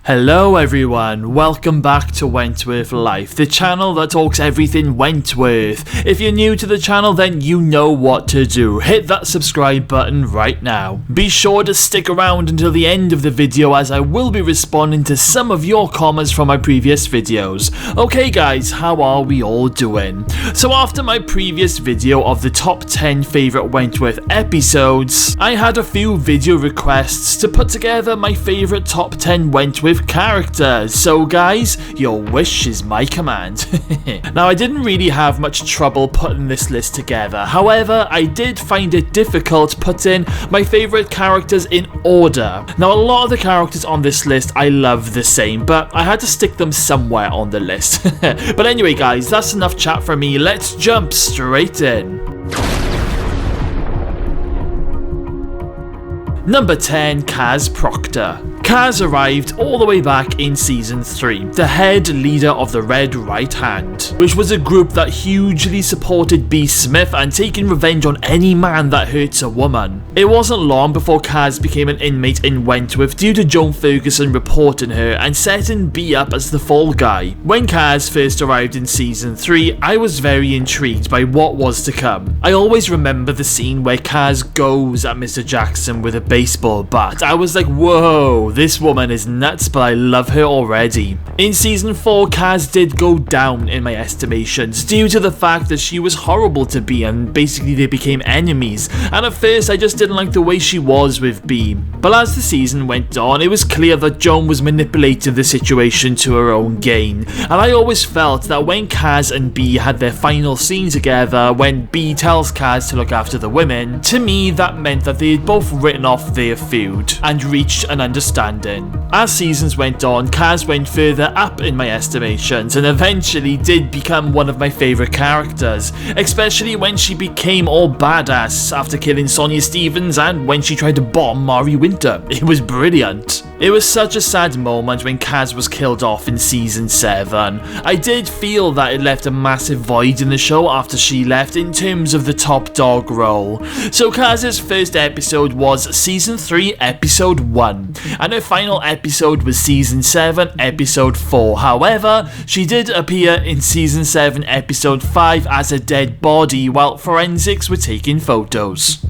Hello everyone, welcome back to Wentworth Life, the channel that talks everything Wentworth. If you're new to the channel, then you know what to do. Hit that subscribe button right now. Be sure to stick around until the end of the video as I will be responding to some of your comments from my previous videos. Okay guys, how are we all doing? So after my previous video of the top 10 favourite Wentworth episodes, I had a few video requests to put together my favourite top 10 Wentworth characters, so guys, your wish is my command. Now I didn't really have much trouble putting this list together, however I did find it difficult putting my favourite characters in order. Now a lot of the characters on this list I love the same, but I had to stick them somewhere on the list. But anyway guys, that's enough chat from me, let's jump straight in. Number 10, Kaz Proctor. Kaz arrived all the way back in Season 3, the head leader of the Red Right Hand, which was a group that hugely supported B. Smith and taking revenge on any man that hurts a woman. It wasn't long before Kaz became an inmate in Wentworth due to Joan Ferguson reporting her and setting B up as the fall guy. When Kaz first arrived in Season 3, I was very intrigued by what was to come. I always remember the scene where Kaz goes at Mr. Jackson with a baseball bat. I was like, whoa, this woman is nuts, but I love her already. In Season 4, Kaz did go down in my estimations due to the fact that she was horrible to B and basically they became enemies, and at first I just didn't like the way she was with B. But as the season went on, it was clear that Joan was manipulating the situation to her own gain, and I always felt that when Kaz and B had their final scene together, when B tells Kaz to look after the women, to me that meant that they had both written off their feud and reached an understanding. As seasons went on, Kaz went further up in my estimations and eventually did become one of my favourite characters, especially when she became all badass after killing Sonia Stevens and when she tried to bomb Mari Winter. It was brilliant. It was such a sad moment when Kaz was killed off in Season 7. I did feel that it left a massive void in the show after she left in terms of the top dog role. So Kaz's first episode was Season 3 Episode 1 and her final episode was Season 7 Episode 4. However, she did appear in Season 7 Episode 5 as a dead body while forensics were taking photos.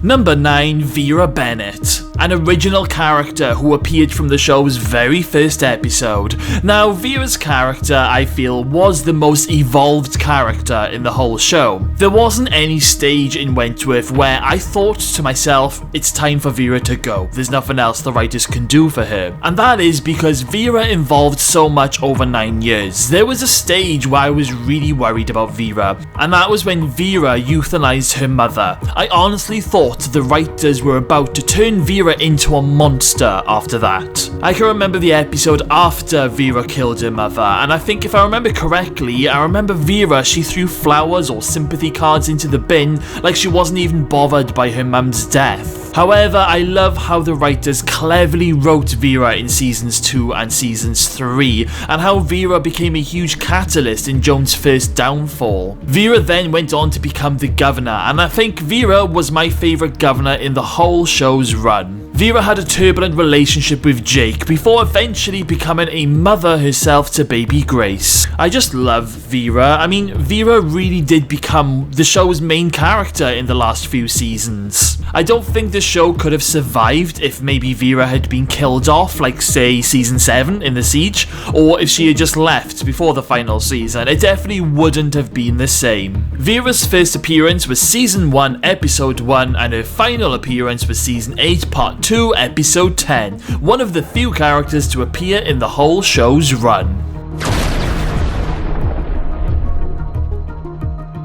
Number 9, Vera Bennett, an original character who appeared from the show's very first episode. Now, Vera's character, I feel, was the most evolved character in the whole show. There wasn't any stage in Wentworth where I thought to myself, it's time for Vera to go. There's nothing else the writers can do for her. And that is because Vera evolved so much over 9 years. There was a stage where I was really worried about Vera, and that was when Vera euthanized her mother. I honestly thought the writers were about to turn Vera into a monster after that. I can remember the episode after Vera killed her mother, and I think if I remember correctly, I remember Vera, she threw flowers or sympathy cards into the bin like she wasn't even bothered by her mum's death. However, I love how the writers cleverly wrote Vera in Seasons 2 and Seasons 3, and how Vera became a huge catalyst in Joan's first downfall. Vera then went on to become the governor, and I think Vera was my favourite governor in the whole show's run. Vera had a turbulent relationship with Jake before eventually becoming a mother herself to baby Grace. I just love Vera. I mean, Vera really did become the show's main character in the last few seasons. I don't think the show could have survived if maybe Vera had been killed off, like say Season 7 in The Siege, or if she had just left before the final season. It definitely wouldn't have been the same. Vera's first appearance was Season 1 Episode 1 and her final appearance was Season 8 Part 2 Episode 10, one of the few characters to appear in the whole show's run.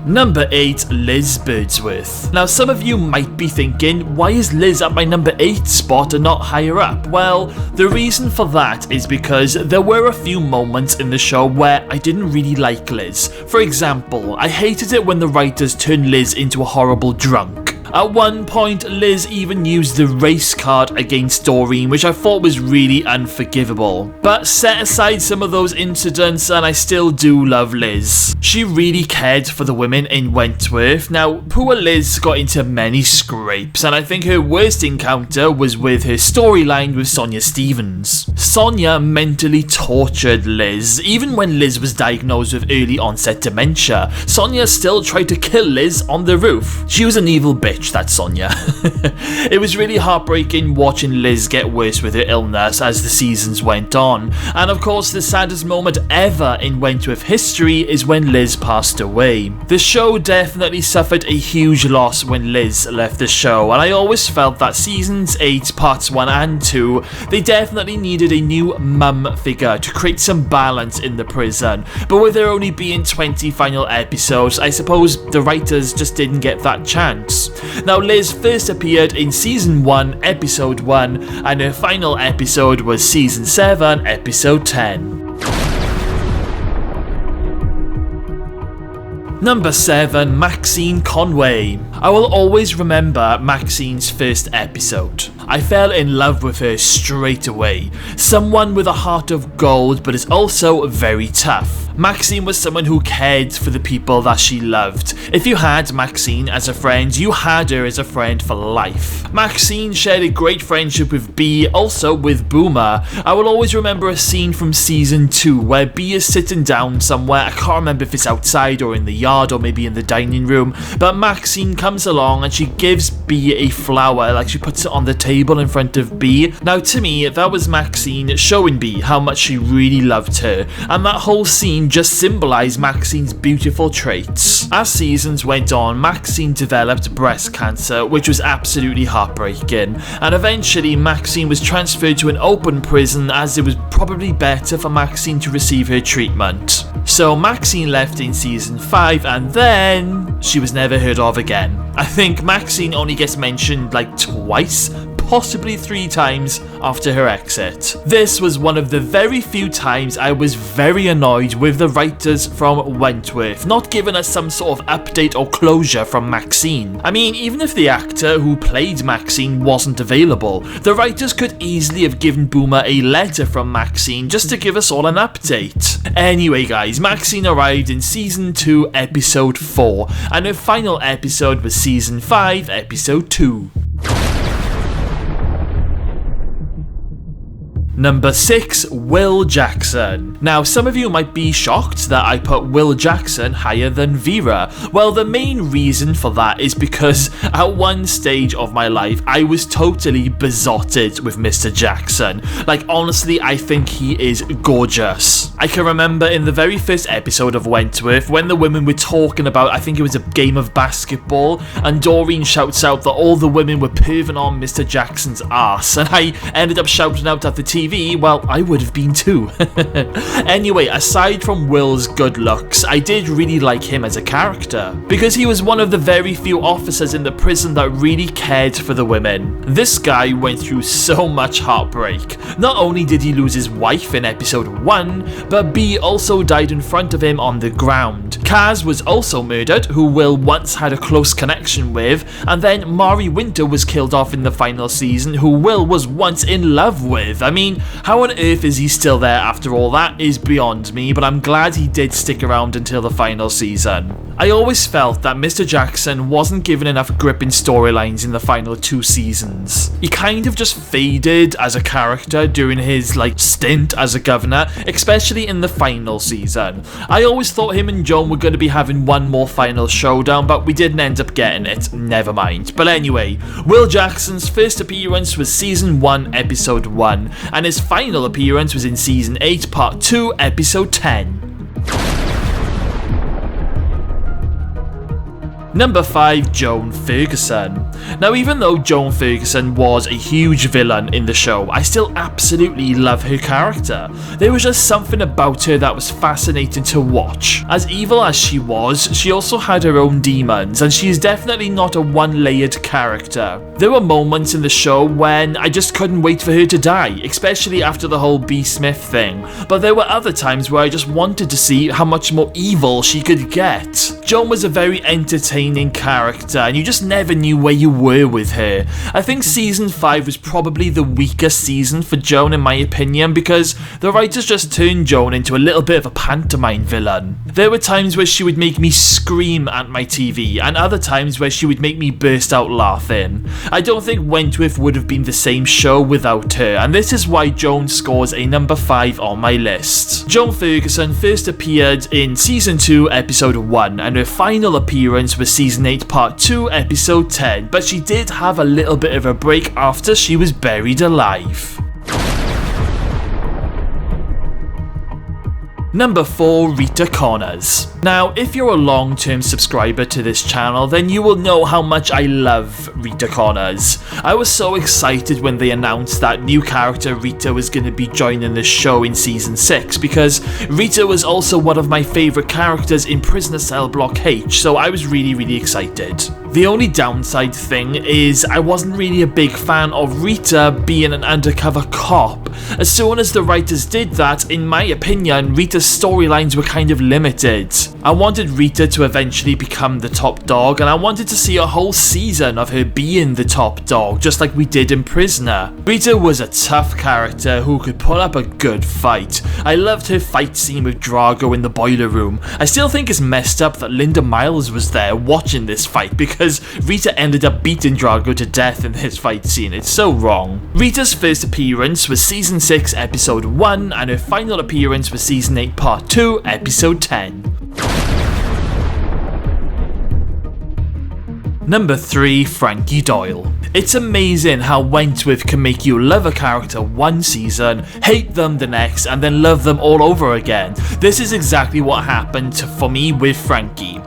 Number 8, Liz Birdsworth. Now some of you might be thinking, why is Liz at my number 8 spot and not higher up? Well, the reason for that is because there were a few moments in the show where I didn't really like Liz. For example, I hated it when the writers turned Liz into a horrible drunk. At one point, Liz even used the race card against Doreen, which I thought was really unforgivable. But set aside some of those incidents, and I still do love Liz. She really cared for the women in Wentworth. Now, poor Liz got into many scrapes, and I think her worst encounter was with her storyline with Sonia Stevens. Sonia mentally tortured Liz. Even when Liz was diagnosed with early onset dementia, Sonia still tried to kill Liz on the roof. She was an evil bitch, that Sonia. It was really heartbreaking watching Liz get worse with her illness as the seasons went on. And of course, the saddest moment ever in Wentworth history is when Liz passed away. The show definitely suffered a huge loss when Liz left the show, and I always felt that seasons 8 parts 1 and 2, they definitely needed a new mum figure to create some balance in the prison. But with there only being 20 final episodes, I suppose the writers just didn't get that chance. Now, Liz first appeared in season 1 episode 1, and her final episode was season 7 episode 10. Number 7, Maxine Conway. I will always remember Maxine's first episode. I fell in love with her straight away. Someone with a heart of gold, but is also very tough. Maxine was someone who cared for the people that she loved. If you had Maxine as a friend, you had her as a friend for life. Maxine shared a great friendship with Bea, also with Boomer. I will always remember a scene from season 2 where Bea is sitting down somewhere. I can't remember if it's outside or in the yard or maybe in the dining room, but Maxine comes along and she gives Bea a flower, like she puts it on the table in front of Bea. Now, to me, that was Maxine showing Bea how much she really loved her, and that whole scene just symbolised Maxine's beautiful traits. As seasons went on, Maxine developed breast cancer, which was absolutely heartbreaking, and eventually Maxine was transferred to an open prison as it was probably better for Maxine to receive her treatment. So Maxine left in season 5, and then she was never heard of again. I think Maxine only gets mentioned like twice, possibly 3 times after her exit. This was one of the very few times I was very annoyed with the writers from Wentworth not giving us some sort of update or closure from Maxine. I mean, even if the actor who played Maxine wasn't available, the writers could easily have given Boomer a letter from Maxine just to give us all an update. Anyway guys, Maxine arrived in season 2 episode 4, and her final episode was season 5 episode 2. Number 6, Will Jackson. Now, some of you might be shocked that I put Will Jackson higher than Vera. Well, the main reason for that is because at one stage of my life, I was totally besotted with Mr. Jackson. Like, honestly, I think he is gorgeous. I can remember in the very first episode of Wentworth when the women were talking about, I think it was a game of basketball, and Doreen shouts out that all the women were perving on Mr. Jackson's ass, and I ended up shouting out at the TV, well, I would have been too. Anyway, aside from Will's good looks, I did really like him as a character, because he was one of the very few officers in the prison that really cared for the women. This guy went through so much heartbreak. Not only did he lose his wife in episode 1, but Bea also died in front of him on the ground. CRAIGz was also murdered, who Will once had a close connection with, and then Mari Winter was killed off in the final season, who Will was once in love with. I mean, how on earth is he still there after all that is beyond me, but I'm glad he did stick around until the final season. I always felt that Mr. Jackson wasn't given enough gripping storylines in the final 2 seasons. He kind of just faded as a character during his stint as a governor, especially in the final season. I always thought him and Joan were going to be having one more final showdown, but we didn't end up getting it, never mind. But anyway, Will Jackson's first appearance was season 1 episode 1, and his final appearance was in season 8 part 2 episode 10. Number 5, Joan Ferguson. Now, even though Joan Ferguson was a huge villain in the show, I still absolutely love her character. There was just something about her that was fascinating to watch. As evil as she was, she also had her own demons, and she is definitely not a one-layered character. There were moments in the show when I just couldn't wait for her to die, especially after the whole Bea Smith thing, but there were other times where I just wanted to see how much more evil she could get. Joan was a very entertaining entertaining character, and you just never knew where you were with her. I think season 5 was probably the weakest season for Joan in my opinion, because the writers just turned Joan into a little bit of a pantomime villain. There were times where she would make me scream at my TV, and other times where she would make me burst out laughing. I don't think Wentworth would have been the same show without her, and this is why Joan scores a number 5 on my list. Joan Ferguson first appeared in season 2 episode 1, and her final appearance was season 8 part 2 episode 10, but she did have a little bit of a break after she was buried alive. Number 4, Rita Connors. Now, if you're a long-term subscriber to this channel, then you will know how much I love Rita Connors. I was so excited when they announced that new character Rita was going to be joining the show in season 6, because Rita was also one of my favourite characters in Prisoner Cell Block H, so I was really excited. The only downside thing is I wasn't really a big fan of Rita being an undercover cop. As soon as the writers did that, in my opinion, Rita's storylines were kind of limited. I wanted Rita to eventually become the top dog, and I wanted to see a whole season of her being the top dog, just like we did in Prisoner. Rita was a tough character who could put up a good fight. I loved her fight scene with Drago in the boiler room. I still think it's messed up that Linda Miles was there watching this fight, because Rita ended up beating Drago to death in his fight scene. It's so wrong. Rita's first appearance was season 6 episode 1, and her final appearance was season 8 part 2 episode 10. Number 3, Frankie Doyle. It's amazing how Wentworth can make you love a character one season, hate them the next, and then love them all over again. This is exactly what happened for me with Frankie.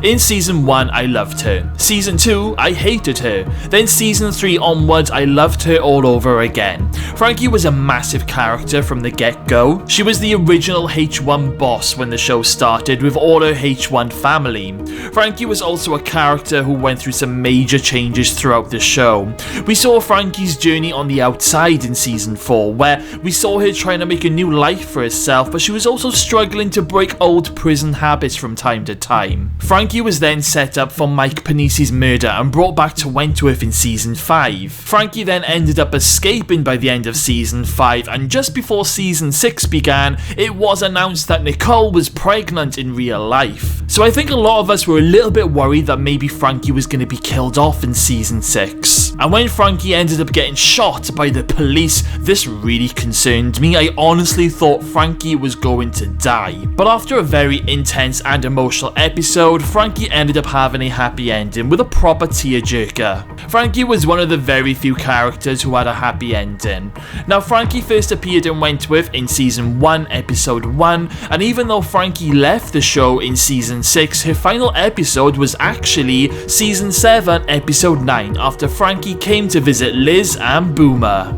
In season 1 I loved her, season 2 I hated her, then season 3 onwards I loved her all over again. Frankie was a massive character from the get-go. She was the original H1 boss when the show started with all her H1 family. Frankie was also a character who went through some major changes throughout the show. We saw Frankie's journey on the outside in season 4, where we saw her trying to make a new life for herself, but she was also struggling to break old prison habits from time to time. Frankie was then set up for Mike Panisi's murder and brought back to Wentworth in season 5. Frankie then ended up escaping by the end of season 5, and just before season 6 began, it was announced that Nicole was pregnant in real life. So I think a lot of us were a little bit worried that maybe Frankie was going to be killed off in season 6. And when Frankie ended up getting shot by the police, this really concerned me. I honestly thought Frankie was going to die. But after a very intense and emotional episode, Frankie ended up having a happy ending with a proper tearjerker. Frankie was one of the very few characters who had a happy ending. Now, Frankie first appeared in Wentworth in season 1 episode 1, and even though Frankie left the show in season 6, her final episode was actually season 7 episode 9, after Frankie came to visit Liz and Boomer.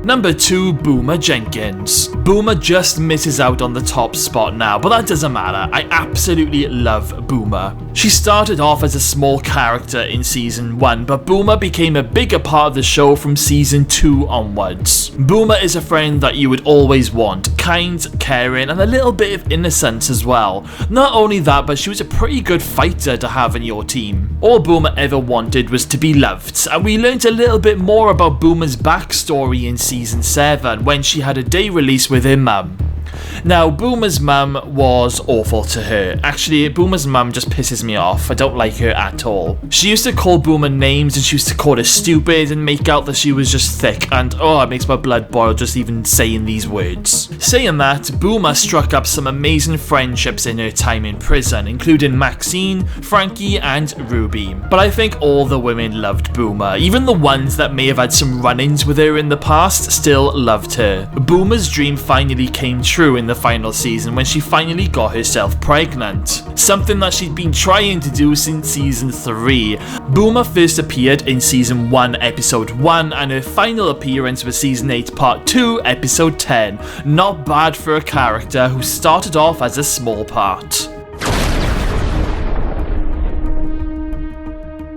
Number 2, Boomer Jenkins. Boomer just misses out on the top spot now, but that doesn't matter. I absolutely love Boomer. She started off as a small character in season 1, but Boomer became a bigger part of the show from season 2 onwards. Boomer is a friend that you would always want, kind, caring, and a little bit of innocence as well. Not only that, but she was a pretty good fighter to have in your team. All Boomer ever wanted was to be loved, and we learned a little bit more about Boomer's backstory in season 7 when she had a day release with her mum. Now, Boomer's mum was awful to her. Actually, Boomer's mum just pisses me off. I don't like her at all. She used to call Boomer names, and she used to call her stupid and make out that she was just thick, and oh, it makes my blood boil just even saying these words. Saying that, Boomer struck up some amazing friendships in her time in prison, including Maxine, Frankie, and Ruby. But I think all the women loved Boomer. Even the ones that may have had some run-ins with her in the past still loved her. Boomer's dream finally came true in the final season when she finally got herself pregnant. Something that she'd been trying to do since season 3. Boomer first appeared in season 1 episode 1, and her final appearance was season 8 part 2 episode 10. Not bad for a character who started off as a small part.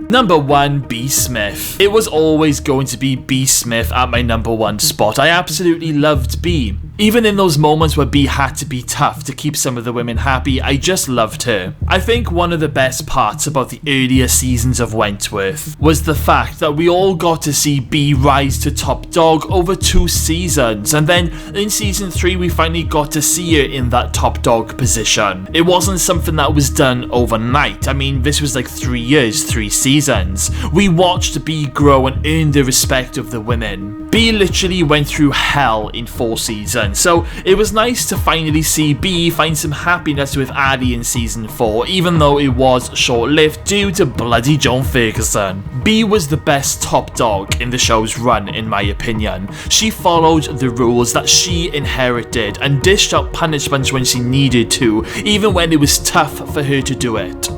Number 1, B. Smith. It was always going to be B. Smith at my number 1 spot. I absolutely loved B. Even in those moments where Bea had to be tough to keep some of the women happy, I just loved her. I think one of the best parts about the earlier seasons of Wentworth was the fact that we all got to see Bea rise to top dog over 2 seasons, and then in season 3 we finally got to see her in that top dog position. It wasn't something that was done overnight. I mean, this was like 3 years, 3 seasons. We watched Bea grow and earn the respect of the women. Bea literally went through hell in 4 seasons, so it was nice to finally see Bea find some happiness with Ali in season 4, even though it was short-lived due to bloody John Ferguson. Bea was the best top dog in the show's run, in my opinion. She followed the rules that she inherited and dished out punishments when she needed to, even when it was tough for her to do it.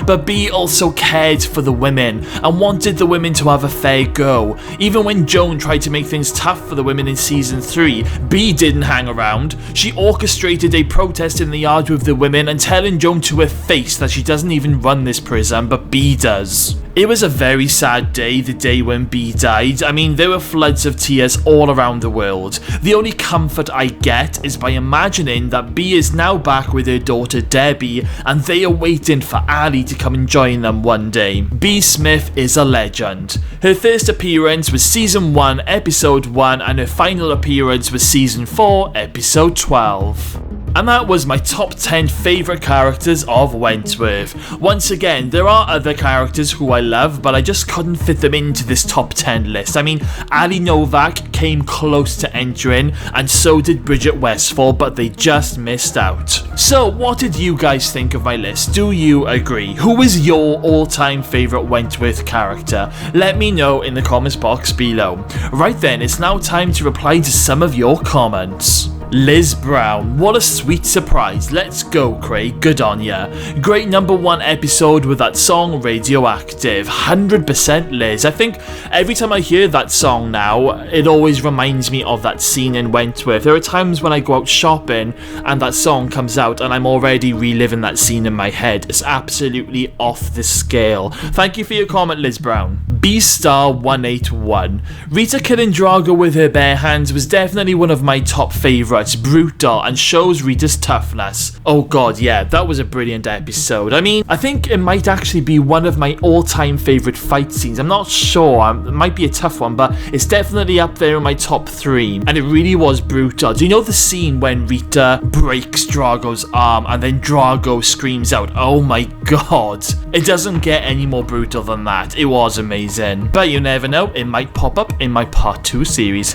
But Bea also cared for the women and wanted the women to have a fair go. Even when Joan tried to make things tough for the women in season 3, Bea didn't hang around. She orchestrated a protest in the yard with the women and telling Joan to her face that she doesn't even run this prison, but Bea does. It was a very sad day, the day when Bea died. I mean, there were floods of tears all around the world. The only comfort I get is by imagining that Bea is now back with her daughter Debbie, and they are waiting for Ali to come and join them one day. Bea Smith is a legend. Her first appearance was season 1, episode 1, and her final appearance was season 4, episode 12. And that was my top 10 favourite characters of Wentworth. Once again, there are other characters who I love, but I just couldn't fit them into this top 10 list. I mean, Ali Novak came close to entering, and so did Bridget Westfall, but they just missed out. So, what did you guys think of my list? Do you agree? Who is your all-time favourite Wentworth character? Let me know in the comments box below. Right then, it's now time to reply to some of your comments. Liz Brown, what a sweet surprise. Let's go, Craig, good on ya. Great number 1 episode with that song Radioactive. 100% Liz. I think every time I hear that song now, it always reminds me of that scene in Wentworth. There are times when I go out shopping and that song comes out and I'm already reliving that scene in my head. It's absolutely off the scale. Thank you for your comment, Liz Brown. B-Star181. Rita killing Drago with her bare hands was definitely one of my top favourites. Brutal and shows Rita's toughness. Oh god, yeah, that was a brilliant episode. I mean, I think it might actually be one of my all-time favourite fight scenes. I'm not sure, it might be a tough one, but it's definitely up there in my top 3. And it really was brutal. Do you know the scene when Rita breaks Drago's arm and then Drago screams out, oh my god. It doesn't get any more brutal than that. It was amazing. But you never know, it might pop up in my part 2 series.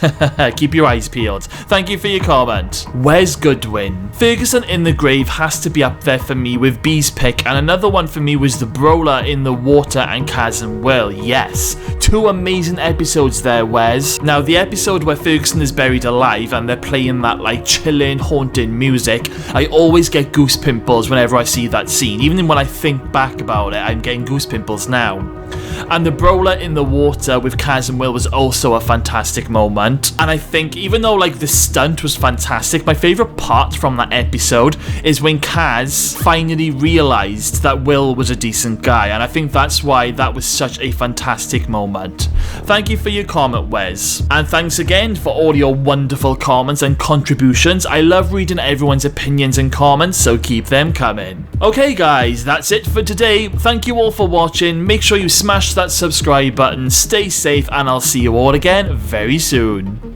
Keep your eyes peeled. Thank you for your comment. Wes Goodwin. Ferguson in the Grave has to be up there for me with Bea's pick, and another one for me was the Brawler in the Water and Kaz and Will. Yes, 2 amazing episodes there, Wes. Now, the episode where Ferguson is buried alive and they're playing that like chilling, haunting music, I always get goose pimples whenever I see that scene. Even when I think back about it, I'm getting goose pimples now. And the Brawler in the Water with Kaz and Will was also a fantastic moment. And I think even though like the stunt was fantastic, my favourite part from that episode is when Kaz finally realised that Will was a decent guy, and I think that's why that was such a fantastic moment. Thank you for your comment, Wes. And thanks again for all your wonderful comments and contributions. I love reading everyone's opinions and comments, so keep them coming. Okay guys, that's it for today. Thank you all for watching. Make sure you smash that subscribe button, stay safe, and I'll see you all again very soon.